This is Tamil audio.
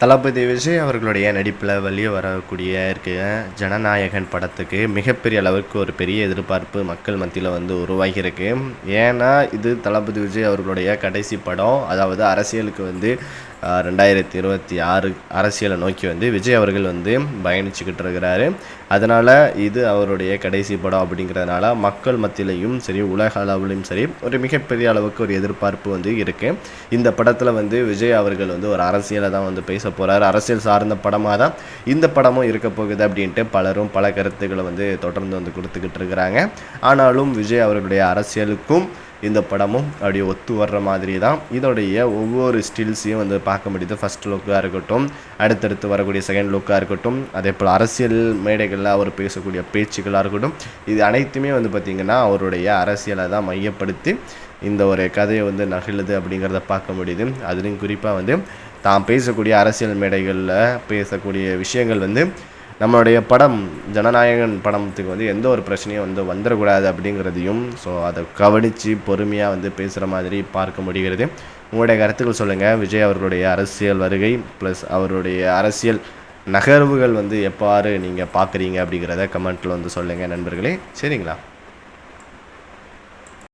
தளபதி விஜய் அவர்களுடைய நடிப்பில் வெளியே வரக்கூடிய இருக்க ஜனநாயகன் படத்துக்கு மிகப்பெரிய அளவுக்கு ஒரு பெரிய எதிர்பார்ப்பு மக்கள் மத்தியில் வந்து உருவாகியிருக்கு. ஏன்னா இது தளபதி விஜய் அவர்களுடைய கடைசி படம். அதாவது அரசியலுக்கு வந்து 2026 அரசியலை நோக்கி வந்து விஜய் அவர்கள் வந்து பயணிச்சுக்கிட்டு இருக்கிறாரு. அதனால் இது அவருடைய கடைசி படம் அப்படிங்கிறதுனால மக்கள் மத்தியிலையும் சரி, உலக அளவிலையும் சரி, ஒரு மிகப்பெரிய அளவுக்கு ஒரு எதிர்பார்ப்பு வந்து இருக்குது. இந்த படத்தில் வந்து விஜய் அவர்கள் வந்து ஒரு அரசியலை தான் வந்து பேச போகிறார். அரசியல் சார்ந்த படமாக தான் இந்த படமும் இருக்க போகுது அப்படின்ட்டு பலரும் பல கருத்துக்களை வந்து தொடர்ந்து வந்து கொடுத்துக்கிட்டு இருக்கிறாங்க. ஆனாலும் விஜய் அவர்களுடைய அரசியலுக்கும் இந்த படமும் அப்படியே ஒத்து வர்ற மாதிரி தான் இதோடைய ஒவ்வொரு ஸ்டில்ஸையும் வந்து பார்க்க முடியுது. ஃபஸ்ட் லுக்காக இருக்கட்டும், அடுத்தடுத்து வரக்கூடிய செகண்ட் லுக்காக இருக்கட்டும், அதே போல் அரசியல் மேடைகளில் அவர் பேசக்கூடிய பேச்சுக்களாக இருக்கட்டும், இது அனைத்துமே வந்து பார்த்திங்கன்னா அவருடைய அரசியலை தான் மையப்படுத்தி இந்த ஒரு கதையை வந்து நகழுது அப்படிங்கிறத பார்க்க முடியுது. அதுலேயும் குறிப்பாக வந்து தான் பேசக்கூடிய அரசியல் மேடைகளில் பேசக்கூடிய விஷயங்கள் வந்து நம்மளுடைய படம் ஜனநாயகன் படத்துக்கு வந்து எந்த ஒரு பிரச்சனையும் வந்து வந்துடக்கூடாது அப்படிங்கிறதையும் அதை கவனித்து பொறுமையாக வந்து பேசுகிற மாதிரி பார்க்க முடிகிறது. உங்களுடைய கருத்துக்கள் சொல்லுங்கள். விஜய் அவர்களுடைய அரசியல் வருகை ப்ளஸ் அவருடைய அரசியல் நகர்வுகள் வந்து எவ்வாறு நீங்கள் பார்க்குறீங்க அப்படிங்கிறத கமெண்ட்டில் வந்து சொல்லுங்கள் நண்பர்களே. சரிங்களா?